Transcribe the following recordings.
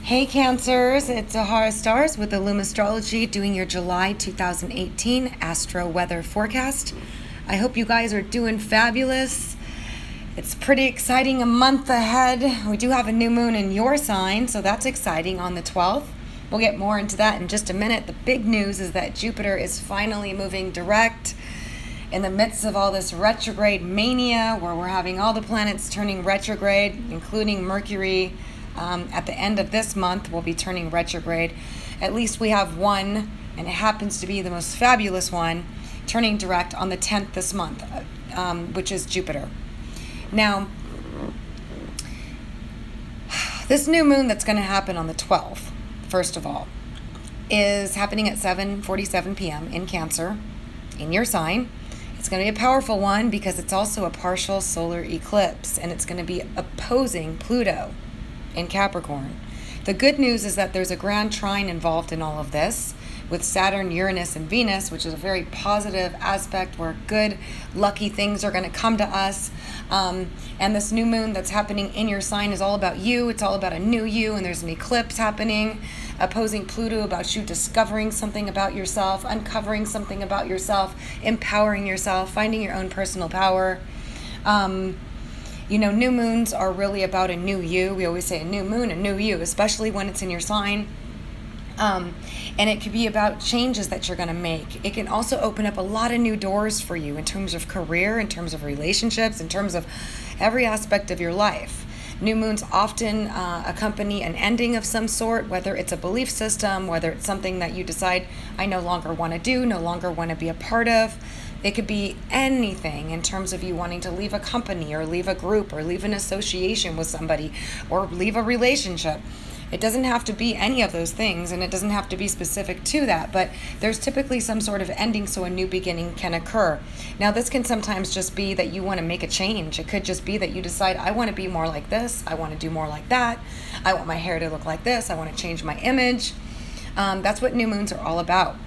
Hey Cancers, it's Ahara Stars with Illum Astrology doing your July 2018 Astro Weather Forecast. I hope you guys are doing fabulous. It's pretty exciting, a month ahead. We do have a new moon in your sign, so that's exciting on the 12th. We'll get more into that in just a minute. The big news is that Jupiter is finally moving direct in the midst of all this retrograde mania where we're having all the planets turning retrograde, including Mercury. At the end of this month, we'll be turning retrograde. At least we have one, and it happens to be the most fabulous one, turning direct on the 10th this month, which is Jupiter. Now, this new moon that's going to happen on the 12th, first of all, is happening at 7:47 p.m. in Cancer, in your sign. It's going to be a powerful one because it's also a partial solar eclipse, and it's going to be opposing Pluto in Capricorn. The good news is that there's a grand trine involved in all of this with Saturn, Uranus, and Venus, which is a very positive aspect where good, lucky things are going to come to us. And this new moon that's happening in your sign is all about you. It's all about a new you, and there's an eclipse happening opposing Pluto about you discovering something about yourself, uncovering something about yourself, empowering yourself, finding your own personal power. New moons are really about a new you. We always say a new moon, a new you, especially when it's in your sign. And it could be about changes that you're going to make. It can also open up a lot of new doors for you in terms of career, in terms of relationships, in terms of every aspect of your life. New moons often accompany an ending of some sort, whether it's a belief system, whether it's something that you decide, I no longer want to do, no longer want to be a part of. It could be anything in terms of you wanting to leave a company or leave a group or leave an association with somebody or leave a relationship. It doesn't have to be any of those things, and it doesn't have to be specific to that, but there's typically some sort of ending so a new beginning can occur. Now, this can sometimes just be that you want to make a change. It could just be that you decide, I want to be more like this, I want to do more like that, I want my hair to look like this, I want to change my image. That's what new moons are all about.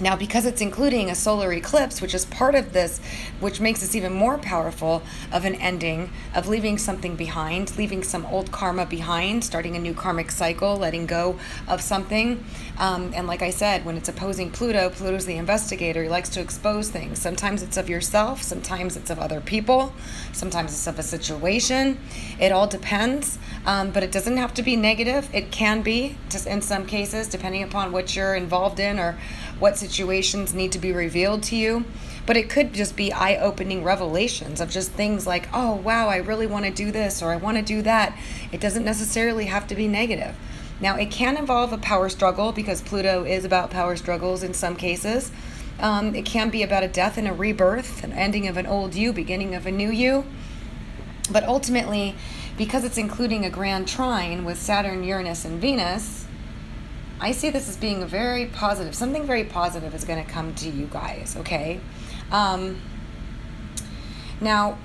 Now, because it's including a solar eclipse, which is part of this, which makes this even more powerful of an ending, of leaving something behind, leaving some old karma behind, starting a new karmic cycle, letting go of something. And like I said, when it's opposing Pluto, Pluto's the investigator. He likes to expose things. Sometimes it's of yourself, sometimes it's of other people, sometimes it's of a situation. It all depends, but it doesn't have to be negative. It can be, just in some cases, depending upon what you're involved in or what situations need to be revealed to you. But it could just be eye-opening revelations of just things like, oh, wow, I really want to do this or I want to do that. It doesn't necessarily have to be negative. Now, it can involve a power struggle because Pluto is about power struggles in some cases. It can be about a death and a rebirth, an ending of an old you, beginning of a new you. But ultimately, because it's including a grand trine with Saturn, Uranus, and Venus, I see this as being very positive. Something very positive is going to come to you guys, okay? Now,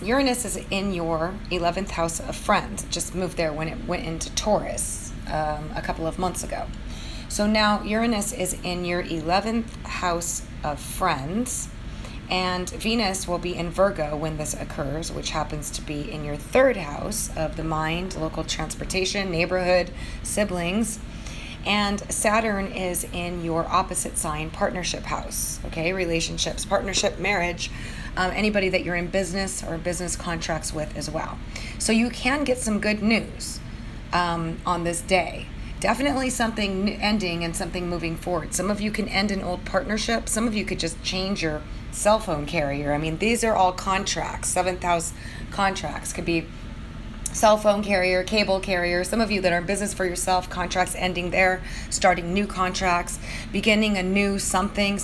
Uranus is in your 11th house of friends. It just moved there when it went into Taurus a couple of months ago. So now Uranus is in your 11th house of friends, and Venus will be in Virgo when this occurs, which happens to be in your 3rd house of the mind, local transportation, neighborhood, siblings. And Saturn is in your opposite sign, partnership house, okay? Relationships, partnership, marriage, anybody that you're in business or business contracts with as well. So you can get some good news on this day. Definitely something ending and something moving forward. Some of you can end an old partnership. Some of you could just change your cell phone carrier. I mean, these are all contracts. 7th house contracts could be cell phone carrier, cable carrier. Some of you that are in business for yourself, contracts ending there, starting new contracts, beginning a new something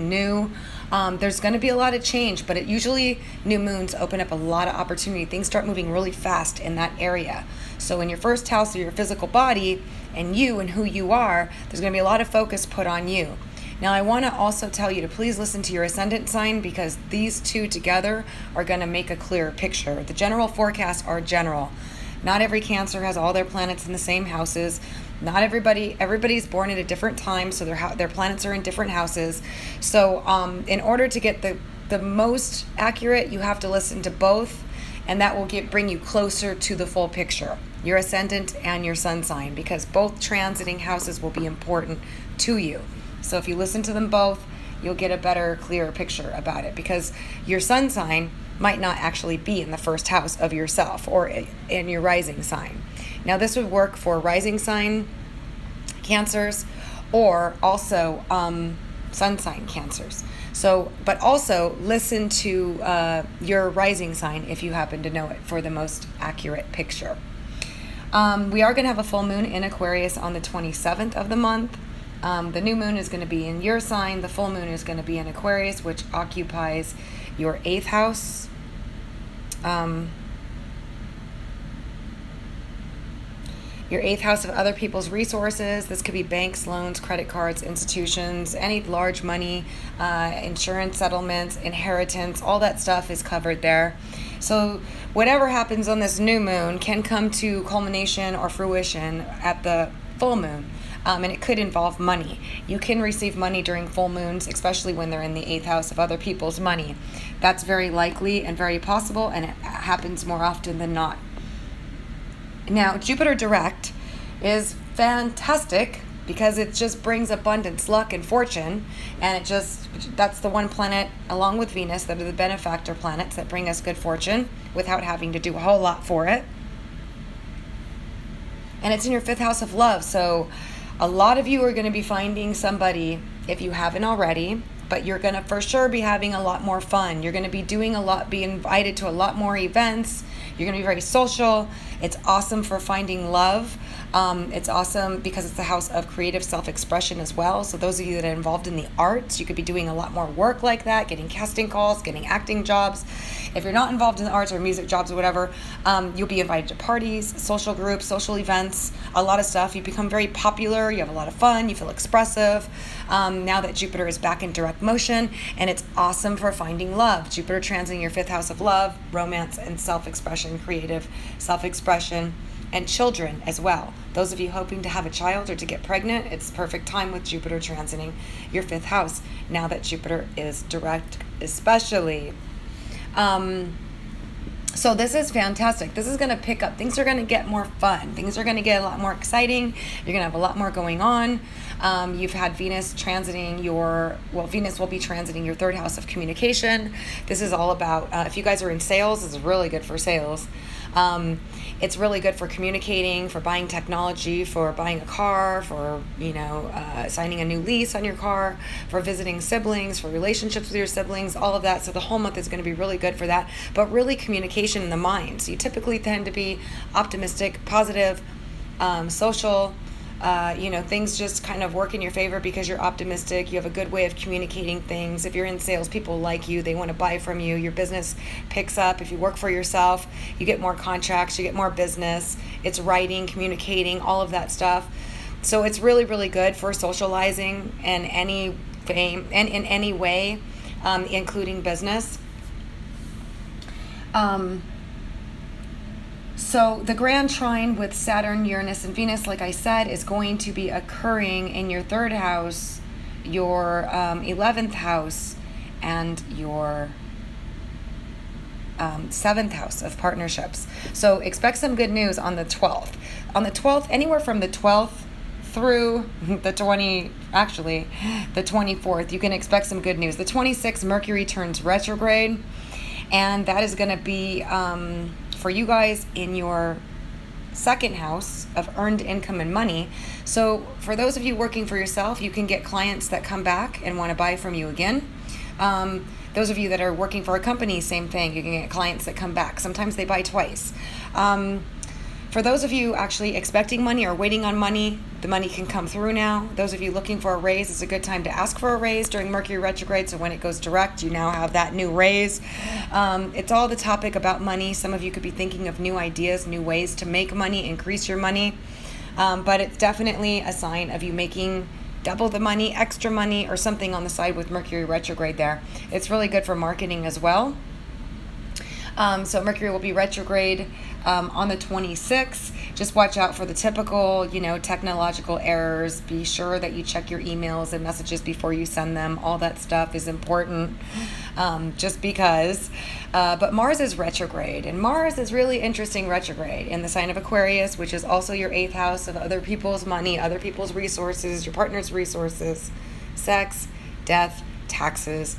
new. There's going to be a lot of change, but usually new moons open up a lot of opportunity. Things start moving really fast in that area. So in your 1st house of your physical body and you and who you are, there's going to be a lot of focus put on you. Now, I want to also tell you to please listen to your ascendant sign because these two together are going to make a clearer picture. The general forecasts are general. Not every Cancer has all their planets in the same houses. Not everybody's born at a different time, so their planets are in different houses. So in order to get the most accurate, you have to listen to both and that will bring you closer to the full picture, your ascendant and your sun sign, because both transiting houses will be important to you. So if you listen to them both, you'll get a better, clearer picture about it, because your sun sign might not actually be in the first house of yourself or in your rising sign. Now, this would work for rising sign Cancers, or also sun sign Cancers. So, but also listen to your rising sign if you happen to know it for the most accurate picture. We are going to have a full moon in Aquarius on the 27th of the month. The new moon is going to be in your sign. The full moon is going to be in Aquarius, which occupies your 8th house. Your 8th house of other people's resources. This could be banks, loans, credit cards, institutions, any large money, insurance settlements, inheritance, all that stuff is covered there. So whatever happens on this new moon can come to culmination or fruition at the full moon. And it could involve money. You can receive money during full moons, especially when they're in the 8th house of other people's money. That's very likely and very possible, and it happens more often than not. Now, Jupiter direct is fantastic because it just brings abundance, luck, and fortune. And that's the one planet, along with Venus, that are the benefactor planets that bring us good fortune without having to do a whole lot for it. And it's in your 5th house of love. So a lot of you are going to be finding somebody, if you haven't already, but you're going to for sure be having a lot more fun. You're going to be be invited to a lot more events. You're going to be very social. It's awesome for finding love. It's awesome because it's the house of creative self-expression as well. So those of you that are involved in the arts, you could be doing a lot more work like that, getting casting calls, getting acting jobs. If you're not involved in the arts or music jobs or whatever, you'll be invited to parties, social groups, social events, a lot of stuff. You become very popular. You have a lot of fun. You feel expressive. Now that Jupiter is back in direct motion, and it's awesome for finding love. Jupiter transiting your 5th house of love, romance, and self-expression, creative self-expression, and children as well. Those of you hoping to have a child or to get pregnant, it's perfect time with Jupiter transiting your 5th house now that Jupiter is direct, especially. So this is fantastic. This is going to pick up. Things are going to get more fun. Things are going to get a lot more exciting. You're going to have a lot more going on. You've had Venus transiting Venus will be transiting your 3rd house of communication. This is all about, if you guys are in sales, this is really good for sales. It's really good for communicating, for buying technology, for buying a car, for, signing a new lease on your car, for visiting siblings, for relationships with your siblings, all of that. So the whole month is going to be really good for that, but really communication in the mind. So you typically tend to be optimistic, positive, social, things just kind of work in your favor because you're optimistic. You have a good way of communicating things. If you're in sales, people like you. They want to buy from you. Your business picks up. If you work for yourself, you get more contracts. You get more business. It's writing, communicating, all of that stuff. So it's really, really good for socializing in any way, including business. So the grand trine with Saturn, Uranus, and Venus, like I said, is going to be occurring in your 3rd house, your 11th house, and your 7th house of partnerships. So expect some good news on the 12th. On the 12th, anywhere from the 12th through the 24th, you can expect some good news. The 26th, Mercury turns retrograde, and that is going to be for you guys in your 2nd house of earned income and money. So for those of you working for yourself, you can get clients that come back and want to buy from you again. Those of you that are working for a company, same thing. You can get clients that come back. Sometimes they buy twice. For those of you actually expecting money or waiting on money, the money can come through now. Those of you looking for a raise, it's a good time to ask for a raise during Mercury retrograde. So when it goes direct, you now have that new raise. It's all the topic about money. Some of you could be thinking of new ideas, new ways to make money, increase your money. But it's definitely a sign of you making double the money, extra money, or something on the side with Mercury retrograde there. It's really good for marketing as well. So Mercury will be retrograde On the 26th, just watch out for the typical, technological errors. Be sure that you check your emails and messages before you send them. All that stuff is important, just because. But Mars is retrograde, and Mars is really interesting retrograde in the sign of Aquarius, which is also your 8th house of other people's money, other people's resources, your partner's resources, sex, death, taxes.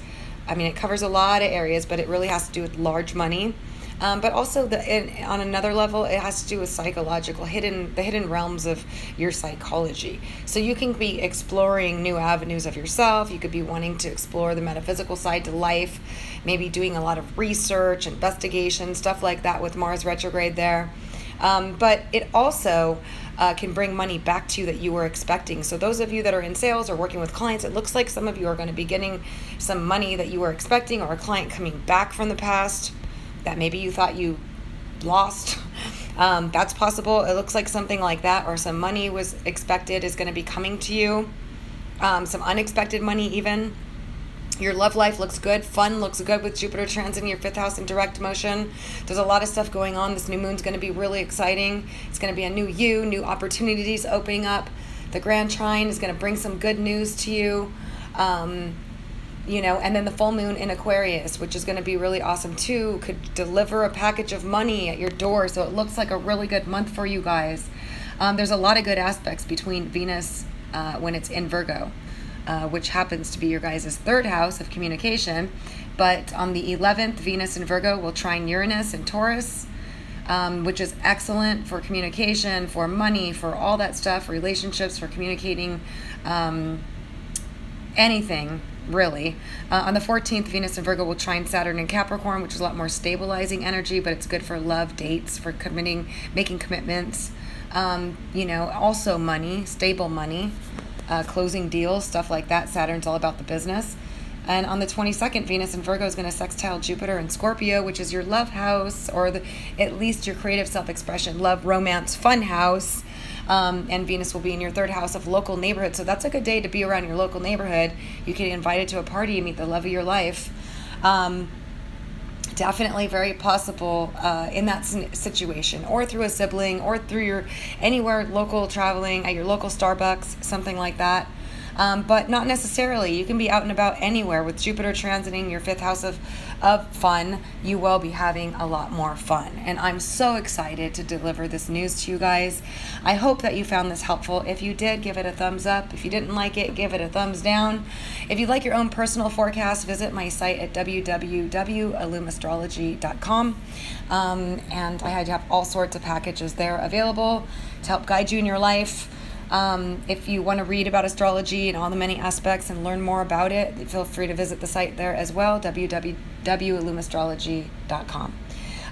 I mean, it covers a lot of areas, but it really has to do with large money. But also, on another level, it has to do with the hidden realms of your psychology. So you can be exploring new avenues of yourself. You could be wanting to explore the metaphysical side to life, maybe doing a lot of research, investigation, stuff like that with Mars retrograde there. But it also can bring money back to you that you were expecting. So those of you that are in sales or working with clients, it looks like some of you are going to be getting some money that you were expecting, or a client coming back from the past that maybe you thought you lost. That's possible. It looks like something like that, or some money was expected is going to be coming to you. Some unexpected money even. Your love life looks good. Fun looks good with Jupiter transiting your 5th house in direct motion. There's a lot of stuff going on. This new moon's going to be really exciting. It's going to be a new you, new opportunities opening up. The Grand Trine is going to bring some good news to you. And then the full moon in Aquarius, which is going to be really awesome too, could deliver a package of money at your door. So it looks like a really good month for you guys. There's a lot of good aspects between Venus when it's in Virgo, which happens to be your guys' 3rd house of communication. But on the 11th, Venus in Virgo will trine Uranus in Taurus, which is excellent for communication, for money, for all that stuff, relationships, for communicating anything. Really. On the 14th, Venus and Virgo will trine Saturn in Capricorn, which is a lot more stabilizing energy, but it's good for love, dates, for making commitments. Also money, stable money, closing deals, stuff like that. Saturn's all about the business. And on the 22nd, Venus in Virgo is going to sextile Jupiter in Scorpio, which is your love house, or at least your creative self-expression, love, romance, fun house. And Venus will be in your 3rd house of local neighborhood. So that's a good day to be around your local neighborhood. You can get invited to a party and meet the love of your life. Definitely very possible in that situation, or through a sibling, or through your anywhere local, traveling at your local Starbucks, something like that. But not necessarily. You can be out and about anywhere. With Jupiter transiting your 5th house of fun, you will be having a lot more fun. And I'm so excited to deliver this news to you guys. I hope that you found this helpful. If you did, give it a thumbs up. If you didn't like it, give it a thumbs down. If you'd like your own personal forecast, visit my site at www.illumastrology.com. And I have all sorts of packages there available to help guide you in your life. If you want to read about astrology and all the many aspects and learn more about it, feel free to visit the site there as well, www.illumastrology.com.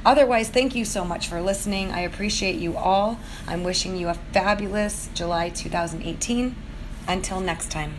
Otherwise, thank you so much for listening. I appreciate you all. I'm wishing you a fabulous July 2018. Until next time.